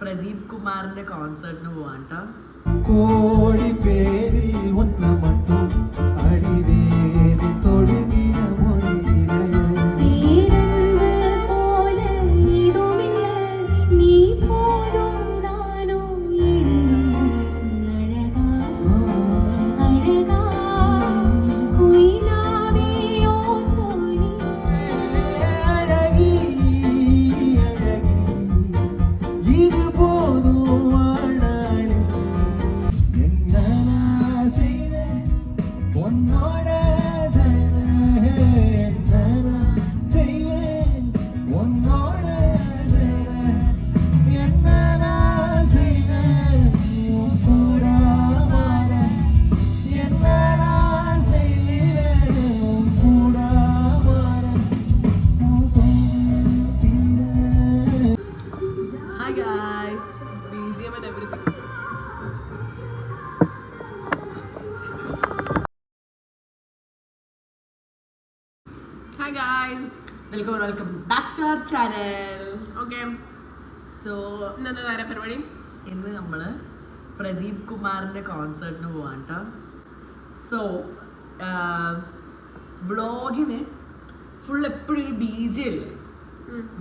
പ്രദീപ് കുമാറിന്റെ കോൺസേർട്ടിന് പോവാട്ടോ. കോടി പേരിൽ ഒന്ന് മട്ടും അരിവേദി തൊഴുകിയ Hi guys, welcome back to our channel. Okay. So, ഇന്നത്തെ വേറെ പരിപാടി. ഇന്ന് നമ്മള് പ്രദീപ് കുമാറിന്റെ കോൺസേർട്ടിന് പോവാട്ടോ. സോ വ്ളോഗിന് ഫുൾ എപ്പോഴും ഒരു BJ അല്ലേ.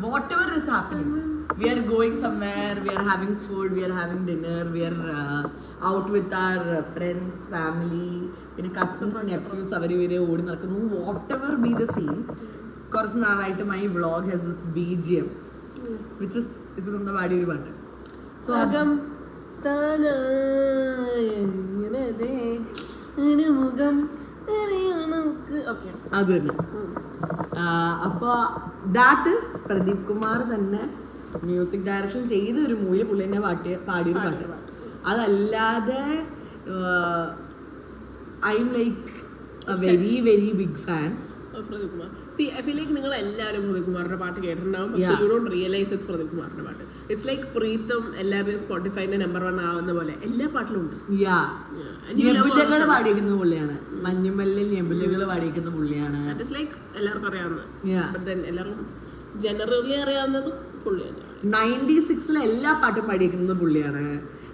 Whatever is happening, we are going somewhere, we are having food, we are having dinner, we are out with our friends, family, പിന്നെ cousins, nephews, അവര് ഇവരെ ഓടി നടക്കുന്നു. Whatever be the scene, കുറച്ച് നാളായിട്ട് my vlog has this BGM, which is ഇത് നമ്മുടെ പാടിയ ഒരു പാട്ട്. So മുഖം അത് തന്നെ. അപ്പോൾ ദാറ്റ് ഇസ് പ്രദീപ് കുമാർ തന്നെ മ്യൂസിക് ഡയറക്ഷൻ ചെയ്ത ഒരു മൂവിയിൽ പുള്ളി തന്നെ പാടിയൊരു പാട്ട്. അതല്ലാതെ I am like a very very big fan Pradeep Kumar. See, I feel like നിങ്ങൾ എല്ലാവരും പ്രദീപ് കുമാറിന്റെ പാട്ട് കേട്ടിട്ടുണ്ടാവും, പക്ഷേ you don't realize it's Pradeep കുമാറിന്റെ പാട്ട്. It's like പ്രീതം എല്ലാവരും സ്പോട്ടിഫൈന്റെ നമ്പർ 1 ആവുന്ന പോലെ എല്ലാ പാട്ടിലും ഉണ്ട്. നെബുലകൾ പാടിയിരിക്കുന്ന പുള്ളിയാണ്. മഞ്ഞുമല്ലിൽ നെബുലകൾ പാടിയിരിക്കുന്ന പുള്ളിയാണ്. That is like എല്ലാവർക്കും അറിയാവുന്നത്. But then എല്ലാവർക്കും ജനറലി അറിയാവുന്നതും പുള്ളി തന്നെയാണ്. 96 എല്ലാ പാട്ടും പാടിയിരിക്കുന്നത് പുള്ളിയാണ്.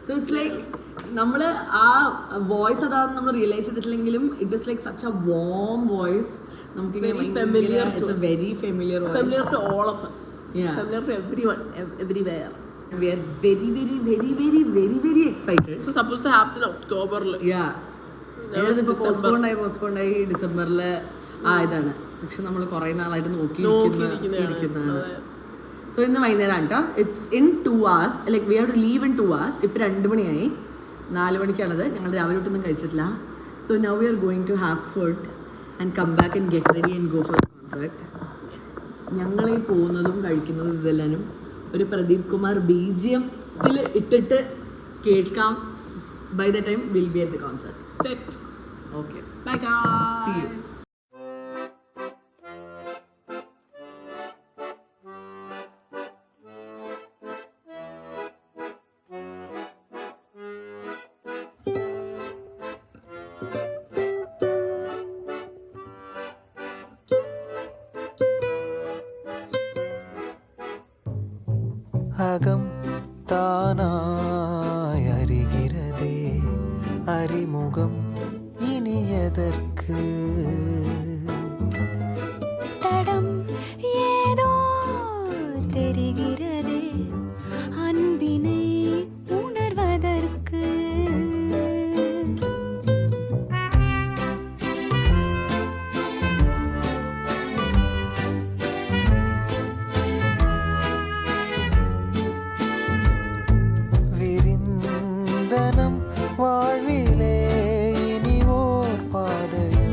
സോ ഇറ്റ്സ് ലൈക്ക് നമ്മള് ആ വോയിസ് അതാണെന്ന് നമ്മൾ റിയലൈസ് ചെയ്തിട്ടില്ലെങ്കിലും it is like such a warm voice. നമുക്ക് very familiar to us. very familiar voice. Familiar to all of us. Yeah. Familiar to everyone, everywhere. We are very very very very very very excited. So supposed to happen in October. Yeah. ഇതിപ്പോ postponed ആയി ഡിസംബറില് ആയതാണ്. പക്ഷെ നമ്മൾ കുറെ നാളായിട്ട് നോക്കിയിരിക്കുന്നതാണ്. So ഇന്ന് വൈകുന്നേരം കേട്ടോ. It's in 2 hours. Like we have to leave in 2 hours. ഇപ്പം 2 മണിയായി. 4 മണിക്കാണത്. ഞങ്ങൾ രാവിലെ തൊട്ടൊന്നും കഴിച്ചിട്ടില്ല. So now we are going to have food and come back and get ready and go for the concert. ഞങ്ങൾ ഈ പോകുന്നതും കഴിക്കുന്നതും ഇതെല്ലാനും ഒരു പ്രദീപ് കുമാർ BGM ഇട്ടിട്ട് കേൾക്കാം. By the time we'll be at the concert. Set. Okay. Bye guys. See you. அகம் தானாய் அறிகிறதே அறிமுகம் இனி எதற்கு தடம் ஏதோ தெரிகிறதே அன்பினை உணர்வதற்கு வாழ்விலே இனி ஓர் பாதையோ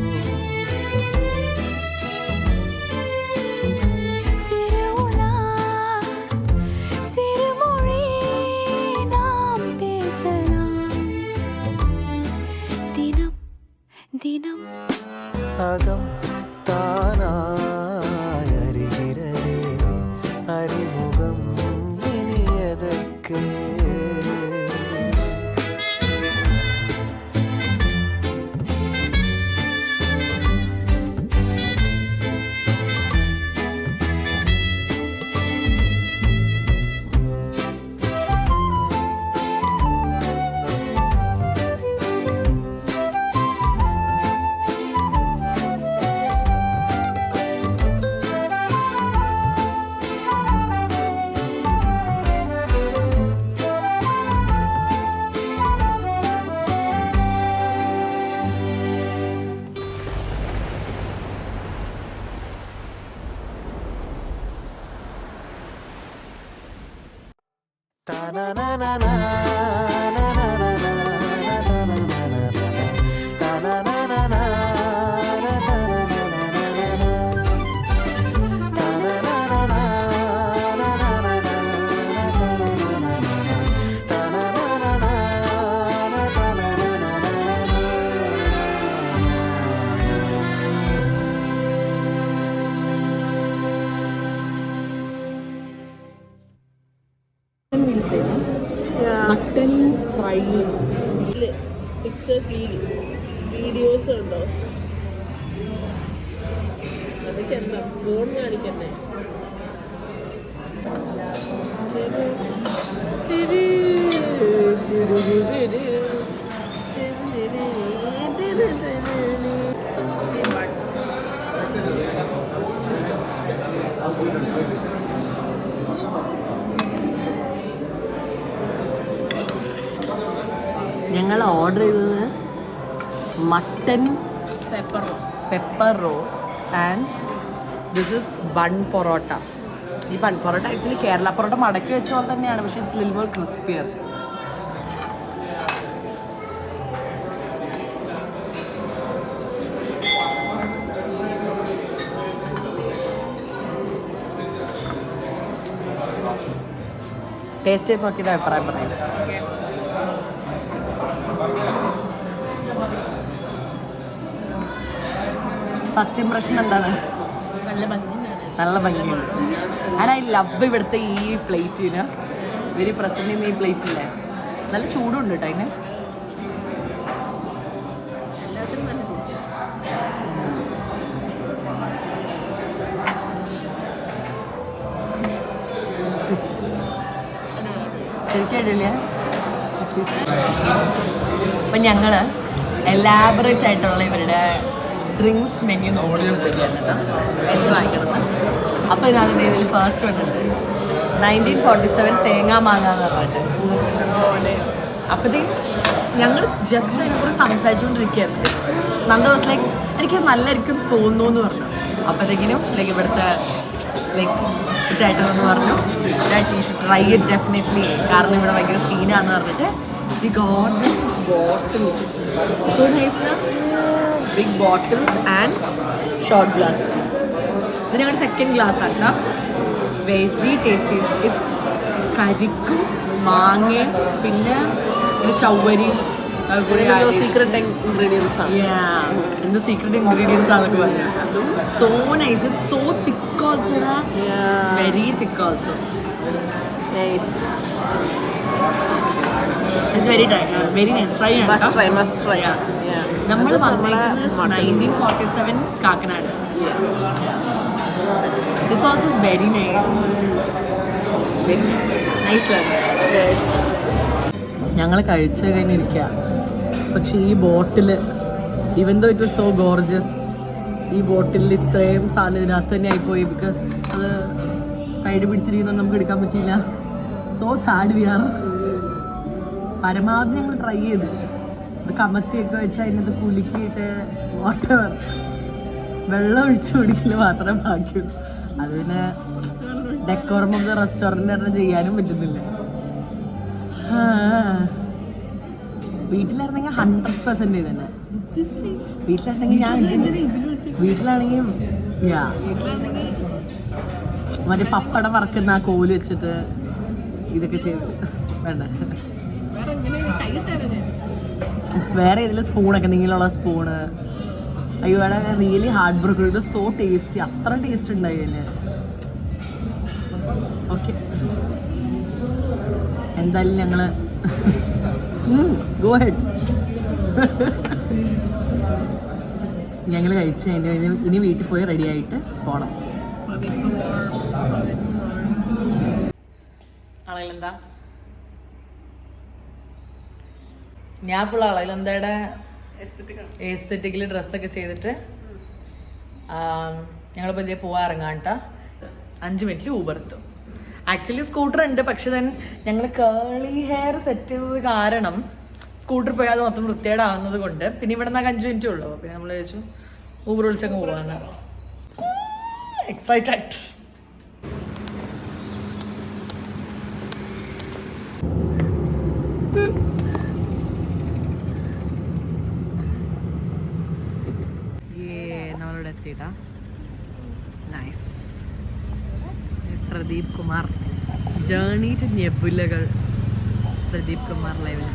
മട്ടൻ ഫ്രൈ പിക്ചേഴ്സ് വീഡിയോസ് ഉണ്ടോ? അത് ചെന്ന ഫോൺ കാണിക്കണ്ടേ? ഞങ്ങൾ ഓർഡർ ചെയ്തത് mutton pepper roast and this is bun parotta. ഈ ബൺ പൊറോട്ട ആക്ച്വലി കേരള പൊറോട്ട മടക്കി വെച്ച പോലെ തന്നെയാണ്, പക്ഷേ it's little more crispier. Taste ചെയ്ത് നോക്കിയിട്ട് അഭിപ്രായം പറയാം. ഫസ്റ്റ് ഇംപ്രഷൻ എന്താണ്? നല്ല ഭംഗിയുണ്ട്. ആൻഡ് ഐ ലവ് ഇവിടുത്തെ ഈ പ്ലേറ്റിന് വെരി പ്രസന്റ് ചെയ്യുന്ന ഈ പ്ലേറ്റില്ലേ, നല്ല ചൂടുണ്ട് കേട്ടോ അതിന്. എല്ലാത്തിനും നല്ല ചൂട്. ശരിക്കും അടിപൊളിയാ. അപ്പം ഞങ്ങൾ എലാബറേറ്റ് ആയിട്ടുള്ള ഇവരുടെ ഡ്രിങ്ക്സ് മെനു നോക്കി കേട്ടോ എന്ത് വാങ്ങിക്കണമെന്ന്. അപ്പോൾ ഇതിനകത്ത് ഇതിൽ ഫസ്റ്റ് വന്നിട്ട് 1947 തേങ്ങാ മാങ്ങ എന്ന് പറഞ്ഞിട്ട്. അപ്പോഴത്തേക്കും ഞങ്ങൾ ജസ്റ്റ് അതിനെക്കുറിച്ച് സംസാരിച്ചുകൊണ്ടിരിക്കുകയായിരുന്നു. നന്ദ ദിവസം ലൈക്ക് എനിക്ക് നല്ലതായിരിക്കും തോന്നുന്നു എന്ന് പറഞ്ഞു. അപ്പോഴത്തേക്കിനും ലൈക്ക് ഇവിടുത്തെ ലൈക്ക് ചേട്ടനെന്ന് പറഞ്ഞു that you should try it definitely, കാരണം ഇവിടെ ഭയങ്കര സീനാന്ന് പറഞ്ഞിട്ട് we got this bottle. So nice, big bottles and short glass. ഇത് ഞങ്ങളുടെ സെക്കൻഡ് ഗ്ലാസ് ആണ് കേട്ടോ. It's very tasty. ഇറ്റ്സ് കരിക്കും മാങ്ങയും പിന്നെ ഒരു ചവ്വരിയും സീക്രട്ട് ഇൻഗ്രീഡിയൻസ് ആണ്. എന്ത് സീക്രട്ട് ഇൻഗ്രീഡിയൻസ് ആണെന്നൊക്കെ പറഞ്ഞു. So nice. It's so thick also. It's very thick also. It's very very nice. Try ചെയ്യാം. Must try. നമ്മൾ വന്നേക്കുന്നത് 1947 Kakkanad. This also is very nice. Very nice. ഞങ്ങൾ കഴിച്ച് കഴിഞ്ഞിരിക്കുക. പക്ഷേ ഈ bottle even though it was so gorgeous, ഈ ബോട്ടിലിൽ ഇത്രയും സാധനം ഇതിനകത്ത് തന്നെ ആയിപ്പോയി. ബിക്കോസ് അത് സൈഡ് പിടിച്ചിരിക്കുന്നത് നമുക്ക് എടുക്കാൻ പറ്റിയില്ല. So sad we are. പരമാവധി ഞങ്ങൾ ട്രൈ ചെയ്തു. ഇത് കമത്തിയൊക്കെ വെച്ച് അതിനകത്ത് കുലുക്കിയിട്ട് വാട്ടർ വെള്ളം ഒഴിച്ച് കുടിക്കല് മാത്രമേ ബാക്കിയുള്ളൂ. അത് പിന്നെ ഡെക്കോറം ഓഫ് ദ റെസ്റ്റോറൻറ്റ് തന്നെ ചെയ്യാനും പറ്റുന്നില്ല. വീട്ടിലായിരുന്നെങ്കിൽ 100% തന്നെ. വീട്ടിലാണെങ്കിൽ മറ്റേ പപ്പടം വറക്കുന്ന ആ കോല് വെച്ചിട്ട് ഇതൊക്കെ ചെയ്ത് വേണ്ട. വേറെ ഏതെങ്കിലും സ്പൂണൊക്കെ നീളമുള്ള സ്പൂണ്. അയ്യോ വേണം. Really hard broken. ഇത് സോ ടേസ്റ്റി. അത്ര ടേസ്റ്റ് ഉണ്ടായി തന്നെ. ഓക്കെ, എന്തായാലും ഞങ്ങള് ഗോ ഹെഡ്. ഞങ്ങൾ കഴിച്ച് ഇനി വീട്ടിൽ പോയി റെഡി ആയിട്ട് പോണം. അളയിലെന്താ ഞാൻ ഫുൾ അളയിലെന്തയുടെ എസ്തെറ്റിക്കലി ഡ്രസ്സൊക്കെ ചെയ്തിട്ട് ഞങ്ങളിപ്പോൾ ഇതേ പോവാൻ ഇറങ്ങാം കേട്ടോ. 5 മിനിറ്റിൽ ഊബർ എത്തും. ആക്ച്വലി സ്കൂട്ടർ ഉണ്ട്, പക്ഷെ then ഞങ്ങൾ കേളി ഹെയർ സെറ്റ് ചെയ്തത് കാരണം സ്കൂട്ടർ പോയാൽ അത് മൊത്തം വൃത്തികേടാവുന്നത് കൊണ്ട് പിന്നെ ഇവിടെ നിന്നൊക്കെ 5 മിനിറ്റേ ഉള്ളൂ. പിന്നെ നമ്മൾ ചോദിച്ചു ഊബർ വിളിച്ചങ്ങ് പോവാന്ന്. എക്സൈറ്റഡ്. കേട്ടാ. Nice. Pradeep Kumar, journey to നെബുലകൾ. പ്രദീപ് കുമാർ ലൈവിൽ.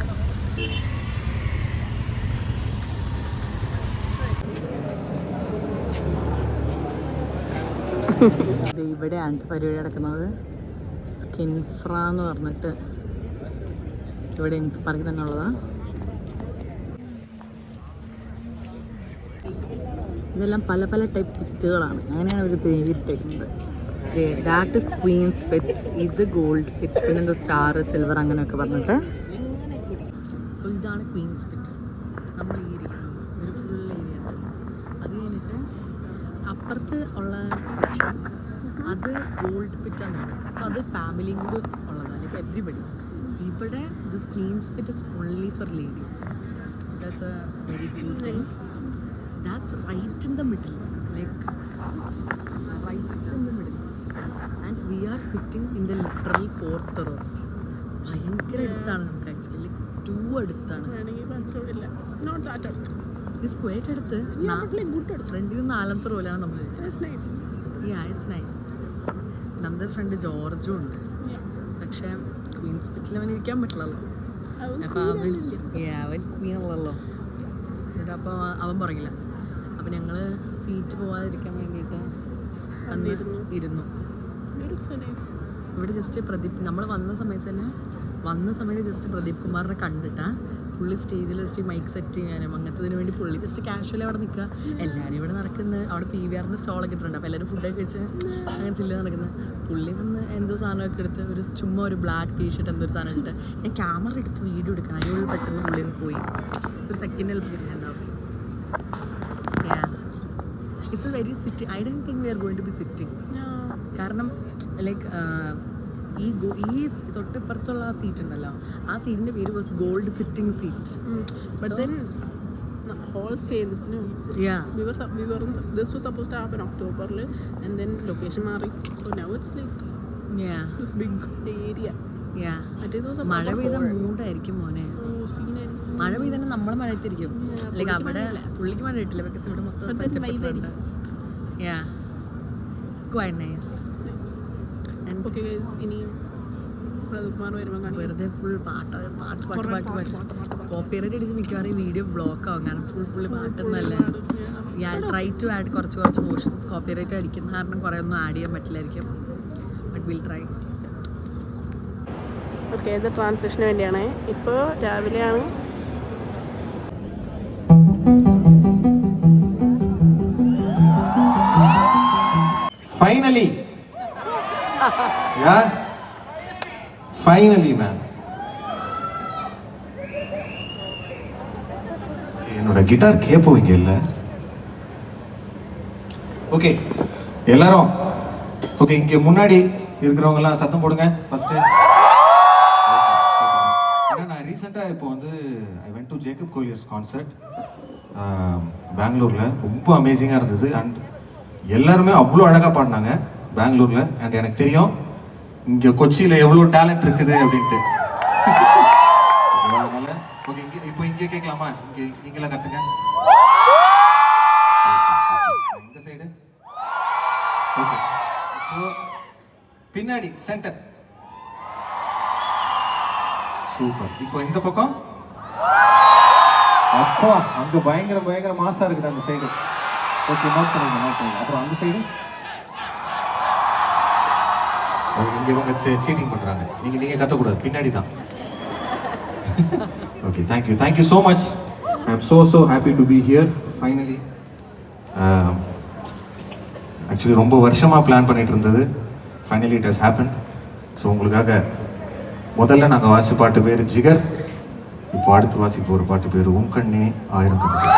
ഇവിടെയാണ് പരിപാടി നടക്കുന്നത്. സ്കിൻഫ്ര എന്ന് പറഞ്ഞിട്ട് ഇവിടെ എനിക്ക് പറയും തന്നെ ഉള്ളതാണ്. ഇതെല്ലാം പല പല ടൈപ്പ് പിറ്റുകളാണ്. അങ്ങനെയാണ് ഒരു പേരിട്ടേക്കുന്നത്. ദാറ്റ് ഇസ് ക്വീൻസ് പിറ്റ്, ഇത് ഗോൾഡ് പിറ്റ്, പിന്നെ എന്താ സ്റ്റാർ, സിൽവർ അങ്ങനെയൊക്കെ പറഞ്ഞിട്ട്. സോ ഇതാണ് ക്വീൻസ് പിറ്റ്. നമ്മൾ ഈ ഇരിക്കുന്നത് ഒരു ഫുൾ ഏരിയ. അത് കഴിഞ്ഞിട്ട് അപ്പുറത്ത് ഉള്ള സെക്ഷൻ അത് ഗോൾഡ് പിറ്റാണ്. സോ അത് ഫാമിലിയും കൂടി ഉള്ളതാണ്, ലൈക്ക് എവ്രിബഡി. ഇവിടെ this queens pit is only for ladies. That's a very good thing. That's right in the middle, like right in the middle, and we are sitting in the literal 4th row. ഭയങ്കര അടുത്താണ് നമുക്ക് actually, like 2 അടുത്താണ്. It's quite അടുത്ത്. ഫ്രണ്ടിൽ നിന്ന് 4th റോയിലാണ് നമ്മൾ. നമ്മുടെ front ജോർജും ഉണ്ട്. പക്ഷേ ക്വീൻസ് പിറ്റിൽ അവൻ ഇരിക്കാൻ പറ്റില്ലല്ലോ. അപ്പോൾ അവൻ ക്വീൻ ഉള്ളല്ലോ. എന്നിട്ട് അപ്പോൾ അവൻ പറയില്ല. അപ്പം ഞങ്ങൾ സീറ്റ് പോവാതിരിക്കാൻ വേണ്ടിയിട്ട് ഇരുന്നു. ഇവിടെ ജസ്റ്റ് പ്രദീപ്, നമ്മൾ വന്ന സമയത്ത് ജസ്റ്റ് പ്രദീപ് കുമാറിനെ കണ്ടിട്ടാ പുള്ളി സ്റ്റേജിൽ ജസ്റ്റ് മൈക്ക് സെറ്റ് ചെയ്യാനും അങ്ങനത്തതിന് വേണ്ടി പുള്ളി ജസ്റ്റ് കാഷ്വലി അവിടെ നിൽക്കുക. എല്ലാവരും ഇവിടെ നടക്കുന്നത്. അവിടെ PVRൻ്റെ സ്റ്റോളൊക്കെ ഇട്ടിട്ടുണ്ട്. അപ്പോൾ എല്ലാവരും ഫുഡൊക്കെ കഴിച്ച് അങ്ങനെ ചില്ല നടക്കുന്നത്. പുള്ളി വന്ന് എന്തോ സാധനമൊക്കെ എടുത്ത് ചുമ്മാ ഒരു ബ്ലാക്ക് ടീഷർട്ട് എന്തോ ഒരു സാധനം ഇട്ടിട്ട് ഞാൻ ക്യാമറ എടുത്ത് വീഡിയോ എടുക്കണം. അതിനുള്ളിൽ പെട്ടെന്ന് പുള്ളി പോയി. ഒരു സെക്കൻഡ് ഹെൽപ്പ് തിരിഞ്ഞുണ്ടാവും. It's a very sitting. I don't think we are going to be sitting. കാരണം ലൈക്ക് ഈ തൊട്ടിപ്പുറത്തുള്ള ആ സീറ്റ് ഉണ്ടല്ലോ, ആ സീറ്റിൻ്റെ പേര് was gold sitting seat. But then all say this, no? Yeah. This was supposed to happen October, and then location mari. So now it's like this big area. മഴ പെയ്ത മൂടായിരിക്കും മോനെ. മഴ പെയ്താൽ നമ്മളെ മഴയത്തിരിക്കും. ലൈക്ക് അവിടെ പുള്ളിക്ക് മഴ കിട്ടില്ല. ബിക്കോസ് ഇവിടെ മൊത്തം സെറ്റപ്പ് ഇട്ടുണ്ട്. വെറുതെ ഫുൾ പാട്ട് കോപ്പിറൈറ്റ് അടിച്ച് മിക്കവാറും വീഡിയോ ബ്ലോക്ക് ആവും. കാരണം ഫുള്ള് പാട്ടൊന്നുമല്ല. ട്രൈ ടു ആഡ് കുറച്ച് പോർഷൻസ്. കോപ്പിറൈറ്റ് അടിക്കുന്ന കാരണം കുറേ ഒന്നും ആഡ് ചെയ്യാൻ പറ്റില്ലായിരിക്കും. But will try. ഓക്കെ, ഇത് ട്രാൻസിഷന് വേണ്ടിയാണ്. ഇപ്പോൾ രാവിലെയാണ്. Finally, yeah, finally, man. என்னோட கிட்டார் கேட்போம் இங்க இல்ல. ஓகே, எல்லாரும் ஓகே, இங்க முன்னாடி இருக்கிறவங்க எல்லாம் சத்தம் போடுங்க ஃபர்ஸ்ட். நான் ரீசெண்டாக இப்போ வந்து I went to Jacob Colliers concert பெங்களூரில். ரொம்ப அமேசிங்காக இருந்தது. அண்ட் எல்லாருமே அவ்வளோ அழகாக பாடினாங்க பெங்களூரில். அண்ட் எனக்கு தெரியும் இங்கே கொச்சியில் எவ்வளோ டேலண்ட் இருக்குது அப்படின்ட்டு. அதனால ஓகே, இங்கே கேட்கலாமா? இங்கே நீங்களாம் கற்றுங்க. இந்த சைடு ஓகே. இப்போ பின்னாடி சென்டர். சூப்பர். இப்போ இந்த பக்கம் அப்பா அங்க பயங்கர மாசா இருக்குது அந்த சைடு. ஓகே, நோட் பண்ணுங்க. அப்புறம் அந்த சைடு இங்க இவங்க சீட்டிங் பண்றாங்க. நீங்க கத்தக்கூடாது, பின்னாடி தான். Okay, thank you so much. I am so happy to be here finally. Actually ரொம்ப வருஷமா பிளான் பண்ணிட்டு இருந்தது. Finally it has happen. So உங்களுக்காக முதல்ல நாங்கள் வாசி பாட்டு பேர் ஜிகர். இப்போ அடுத்து வாசிப்போம் ஒரு பாட்டு பேர் உன் கண்ணே ஆயிரம் கதை.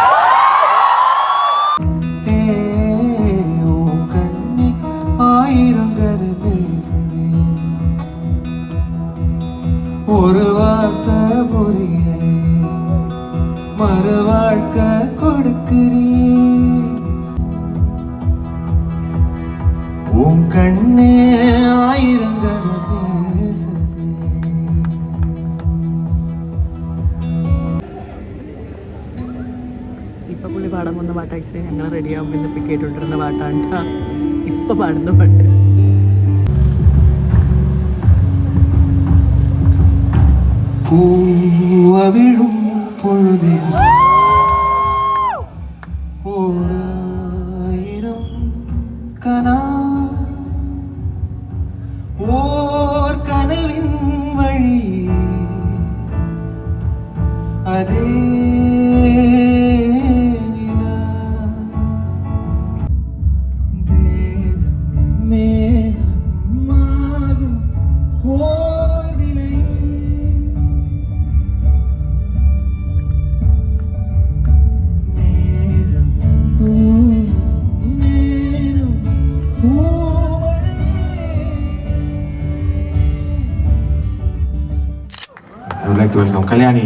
ஆயிரம் கதை பேசுதே, ஒரு வார்த்தை புரியலே, மறு வாழ்க்கை கொடுக்கிறீ. உன் கண்ணே ஆயிரம் கதை பேசுதே. ഇപ്പം പുള്ളി പാടാൻ പാടാൻ വന്ന പാട്ട് ആക്ച്വലി ഞങ്ങൾ റെഡി ആകുമ്പോൾ ഇന്നിപ്പോൾ കേട്ടുകൊണ്ടിരുന്ന പാട്ടാണ് ട്ടാ. ഇപ്പൊ പാടുന്ന പാട്ട്. പൂവവിഴും പൊഴുതിൽ ഓരായിരം കനാ ഓർ കനവിൻ വഴി അതേ നിലാ. മേഘമാകും ഓർ നിലയിൽ I would like to welcome Kalyani.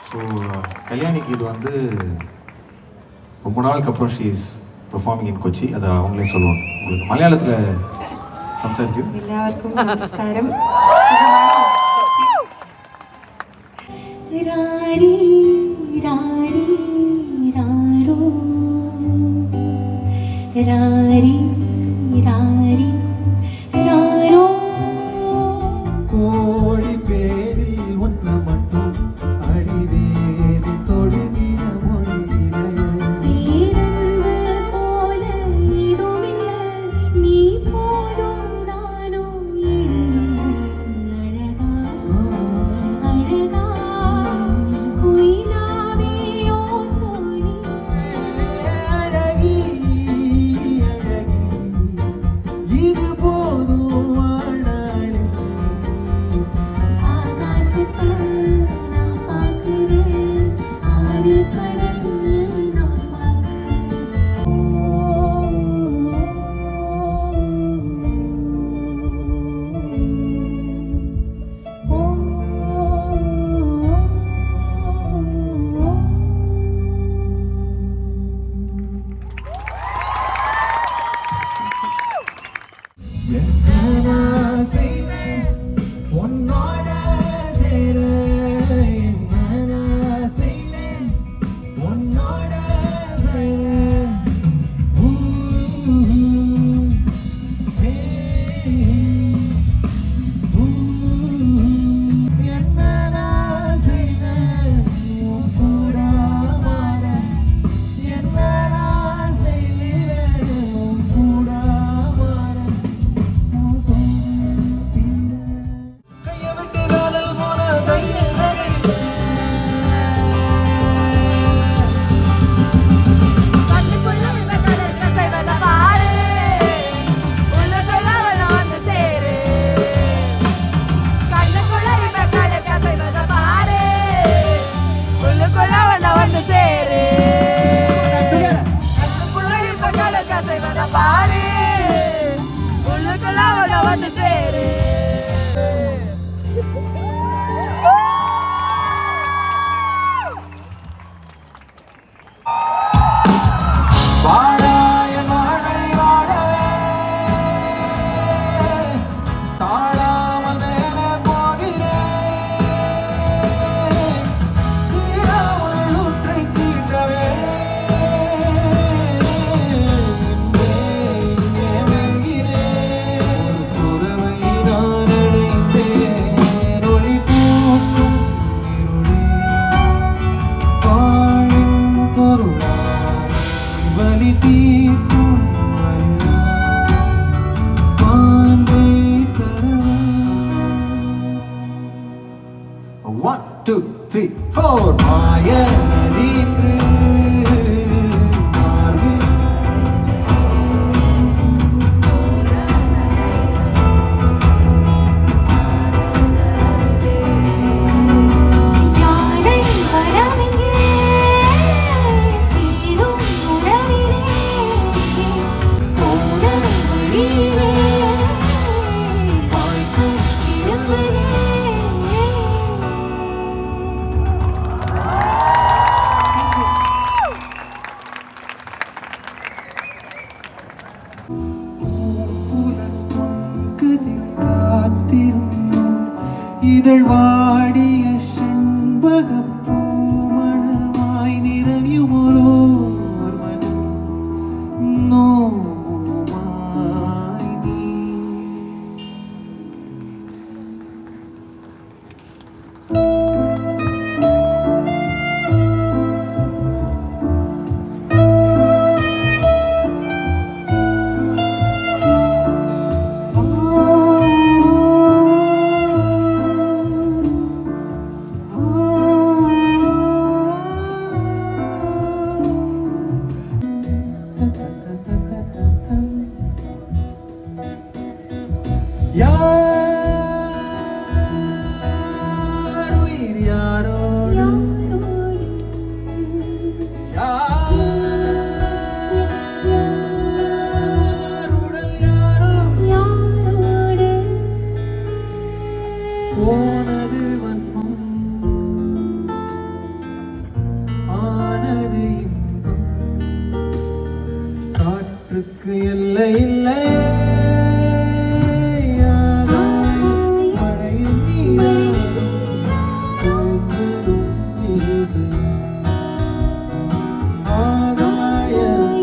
So, கல்யாணிக்கு இது வந்து ரொம்ப நாளுக்கு அப்புறம் ஷீ இஸ் பெர்ஃபார்மிங் இன் கொச்சி. அதை அவங்களே சொல்லுவாங்க. உங்களுக்கு மலையாளத்தில் സംസാരിക്കും. എല്ലാവർക്കും നമസ്കാരം. രാരി രാരി രാരോ രാരി രാരി രാരോ கோடி பேரில் ஒன்று மட்டும் அறிவேறி தொழுகிற மொழியிலே നീരൽവ് പോലെ ഇതുമില്ല നീ പോതും നാനും അഴകാ അഴകാ കുയിലാവിയോ തോണി அழகி அழகி இது போதும் வாழ்நாளில் ആകാശത്ത് നാം പാക്കുறேன் ആരി കടലിൽ നാം என்ன செய்வேன் உன்னோட சேர என்ன செய்வேன் உன்னோட சேர என்ன செய்வேன் உன் கூட மாற என்ன செய்வேன் உன் கூட மாற கையை விட்டு காதல் போன கையில் நகையில் கண்ணுக்குள்ள இவ கடல் கசைவத பாரு உள்ளுக்குள்ள அவன வந்து சேரு கண்ணுக்குள்ள இவ கடல் கசைவத பாரு உள்ளுக்குள்ள அவன வந்து சேரு கண்ணுக்குள்ள இவ கடல் கசைவத பாரு உள்ளுக்குள்ள அவன வந்து சேரு வாழாய வாழை வாழவே தாழாமல் மேலே போகிறேன் தீராமல் ஊற்றை தீண்டவே இங்கே வெல்கிறேன் ஒரு துறவை நான் அடைந்தேன் ஒளி பூக்கும் இருளே வாழின் பொருளா வலி தீர்க்கும் வழியா பாந்தை தரவா 1 2 3 4 மாய நதின்று மார்பில் யாழை வரவிங்கே சீரும் உறவிலே போன வழியிலே வாய்க்கும் இருப்பதே புலப்பொன்கதிர் காத்திருந்தும் இதழ் வாடிய செண்பகப்பூ யார் உயிர் யாரோடு யார் உடல் யாரோடு போனது வன்மம் ஆனது இன்பம் காற்றுக்கு எல்லை இல்லை மழையின் நீராடும் வீசும். ஆகாய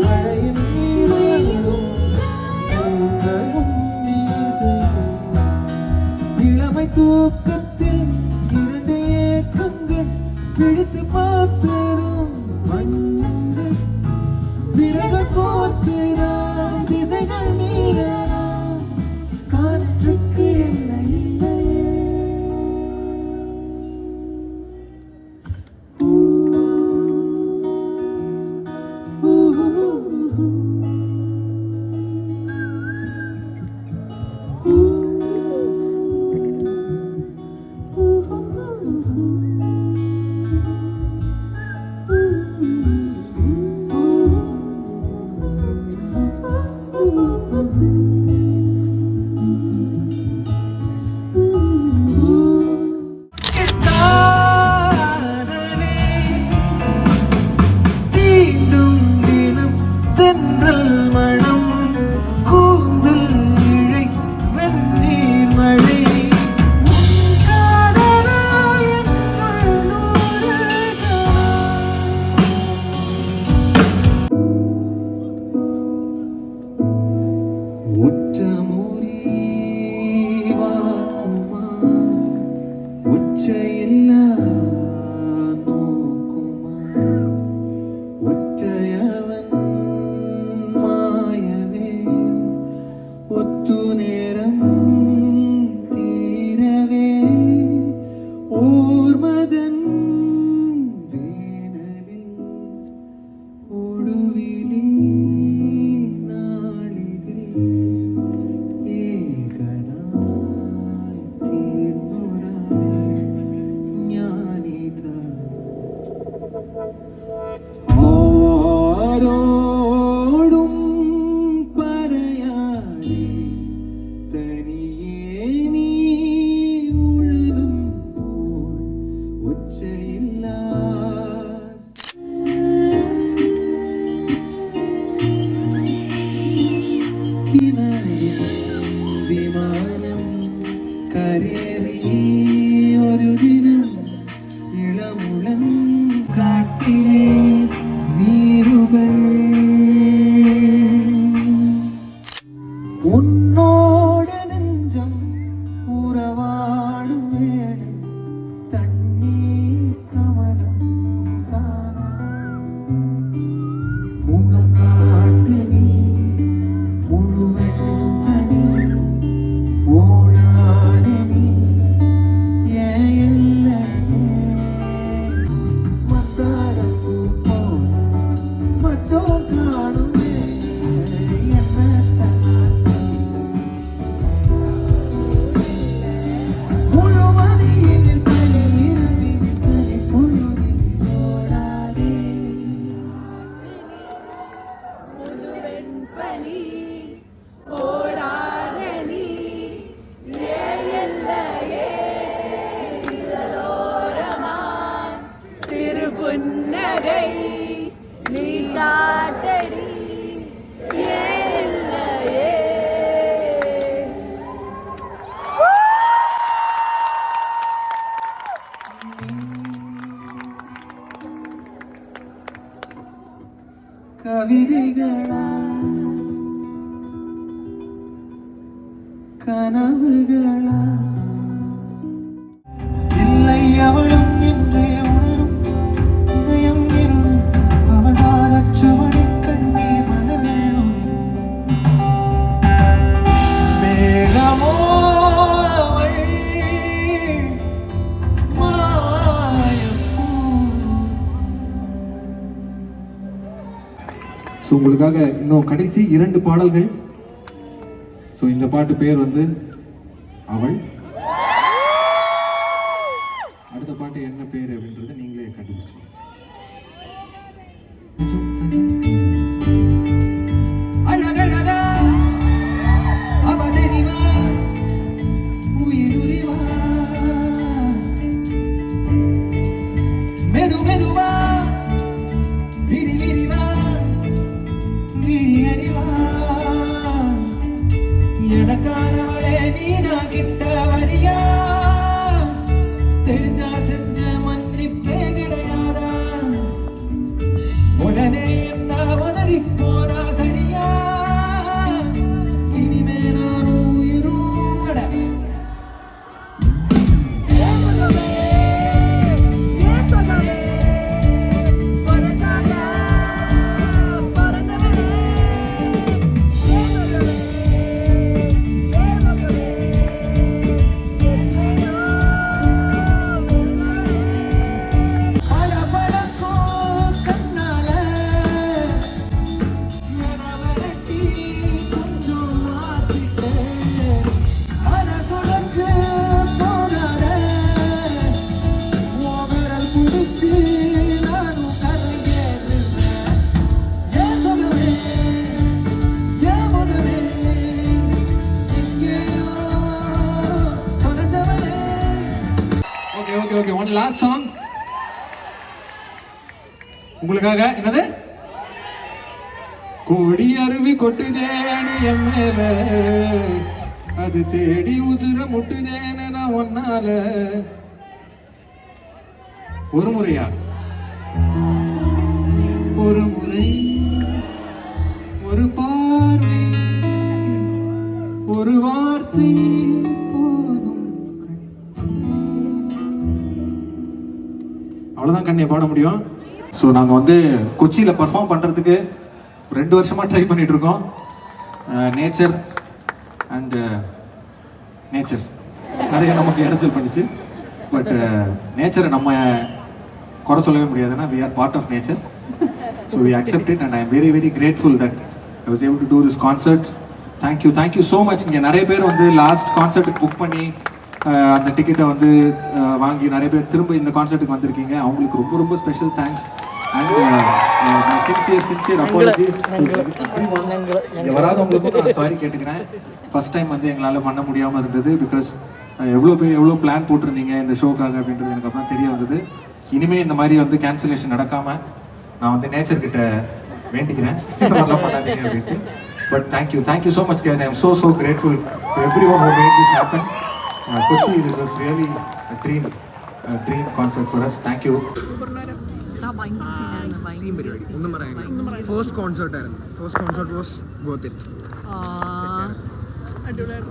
மழையின் நீராடும் வீசும். இளமை தூக்கத்தில் இரண்டு ஏக்கங்கள் பிடித்து பார்த்ததும் மண்ணுங்கள் விரகள் போத்துதான் திசைகள் மீறலாம் காற்றுக்கு எல்லை இல்லை. காதலே தீண்டும் தினம் தென்றல் மணம் கூந்தல் இழை வெந்நீர் மழை உச்சமூரி வாக்குமா உச்சையில்லா நோக்குமா உச்சையவன் மாயவே ஒத்து நேரம் தீரவே ஓர்மதன் வேனலில் ஒடுவிலி நாளிதில் ஏகனாய் தீர்ந்தொராய் ஞானித ஆரோடும் பறையாரே தனியே நீ உழலும் போல் உச்சையில்லா വിമാനം കരേറി ഒരു ദിനം ഇളമുളം കാട്ടിലെ നീരുകൾ ഉന്നോട് നെഞ്ചം ഉറവാടും വേള തണ്ണീർ കമലം താനാ മുഖം കാട്ട് നീ മുഴുവൻ ഓടാനെ നീ ഏല്ല മത്താരം പോലെ മച്ചോ കാണുമേ മുഴുവനിൽ പനിയിരവിൽ പനിപ്പുഴുതിൽ ഓടാതെ புன்னகை நீ காட்டடி ஏல்லையே. കവിതകളാ കനവുകളാ இல்லை அவளும் என்றே உணரும் இதயம் இருளும் அவள் பாதச்சுவடில் கண்ணீர் மனதில் உதிரும் மேகமோ அவள் மாயப்பூ. ஸோ உங்களுக்காக இன்னும் கடைசி 2 பாடல்கள். ஸோ ஸோ இந்த பாட்டு பேர் வந்து அவள். அடுத்த பாட்டு என்ன பேர் அப்படின்றத நீங்களே கண்டுபிடிச்சீங்க. அழகழகா அவதறிவா உயிருரிவா மெது மெதுவா விரி விரிவா விழி அறிவா எனக்கானவளே நீதான் கிட்ட வரியா தெரிஞ்சா செஞ்ச மன்னிப்பே கிடையாதா உடனே என்ன உதறி போனா சரியா இனிமே நானும் உயிரோட படபடக்கும் கண்ணால என விரட்டி கொஞ்சம் மாத்திட்டேன். அத சுழன்று போனால உன் விரல் பிடிச்சு நானும் கரையேறுவேன். ஏன் சொல்லுவே ஏன் முகமே எங்கேயோ பிறந்தவளே. Okay okay okay, one last song உங்களுக்காக. என்னது? கோடி அருவி கொட்டுதேடி என் மேல, அது தேடி உசுர முட்டுதேன்னு நான் ஒன்னால. ஒரு முறையா? ஒரு முறை, ஒரு பார்வை, ஒரு வார்த்தை போதும். அவ்வளோதான் கண்ணே பாட முடியும். ஸோ நாங்கள் வந்து கொச்சியில் பர்ஃபார்ம் பண்ணுறதுக்கு 2 வருஷமாக ட்ரை பண்ணிட்டு இருக்கோம். நேச்சர் அண்ட் நேச்சர் நிறைய நமக்கு இடத்தில் பண்ணிச்சு. பட் நேச்சரை நம்ம குறை சொல்லவே முடியாதுன்னா we are part of nature. So we accept it and I am very very grateful that I was able to do this concert. Thank you so much. இங்கே நிறைய பேர் வந்து லாஸ்ட் கான்சர்ட்டுக்கு புக் பண்ணி அந்த டிக்கெட்டை வந்து வாங்கி நிறைய பேர் திரும்ப இந்த கான்சர்ட்டுக்கு வந்திருக்கீங்க. அவங்களுக்கு ரொம்ப ரொம்ப special thanks and sincere apologies. இங்கே வராதவங்களுக்கும் நான் சாரி கேட்டுக்கிறேன். ஃபர்ஸ்ட் டைம் வந்து எங்களால் பண்ண முடியாமல் இருந்தது. பிகாஸ் எவ்வளோ பேர் எவ்வளோ பிளான் போட்டிருந்தீங்க இந்த ஷோக்காக அப்படின்றது எனக்கு அப்புறம் தெரிய வந்தது. இனிமேல் இந்த மாதிரி வந்து கேன்சலேஷன் நடக்காமல் நான் வந்து நேச்சர் கிட்ட வேண்டிக்கிறேன், இந்த மாதிரிலாம் பண்ணாதீங்க அப்படின்ட்டு. But thank you so much guys. I am so grateful to everyone who made this happen. Kochi, this was really a dream concert for us. Thank you. First concert ആയിരുന്നു. First concert was worth it.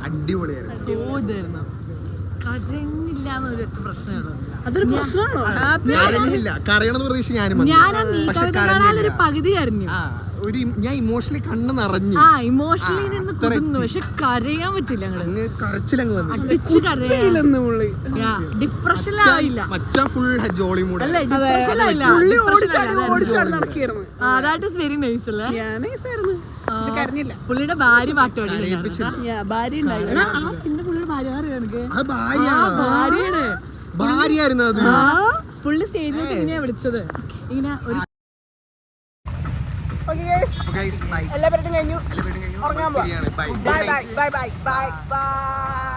അടിപൊളിയായിരുന്നു. അതൊരു പ്രശ്നമാണോ? കരഞ്ഞില്ല, കരയണമെന്ന് പ്രതീക്ഷ ഞാനും പക്ഷെ കരഞ്ഞില്ല. പകുതി കരഞ്ഞു. ഞാൻ ഇമോഷണലി കണ്ണ് നിറഞ്ഞു. ഇമോഷണലി നിന്ന് കുടുന്നു, പക്ഷെ കരയാൻ പറ്റില്ല. അങ്ങ് കരച്ചിലങ്ങ് വന്നു. അടിച്ച് കരയാൻ ഡിപ്രഷനിലായില്ല. മച്ചാൻ ഫുൾ ജോളി മൂഡ്. അല്ല ഡിപ്രഷനിലായില്ല, ദാറ്റ് ഈസ് വെരി നൈസ് അല്ലേ. പുള്ളിയുടെ ഭാര്യ പാട്ട് പാടി. പിന്നെ പുള്ളിയുടെ ഭാര്യ അറിയാം എനിക്ക്. ഭാര്യയാണ്. ഭാര്യയായിരുന്നു അത്. പുള്ളി സ്റ്റേജിലോട്ട് ഇങ്ങനെയാ വിളിച്ചത്. ഇങ്ങനെ ഒരു എല്ലാ പരിപാടിയും കഴിഞ്ഞു. ഉറങ്ങാൻ പോവാം. Bye bye bye bye bye bye.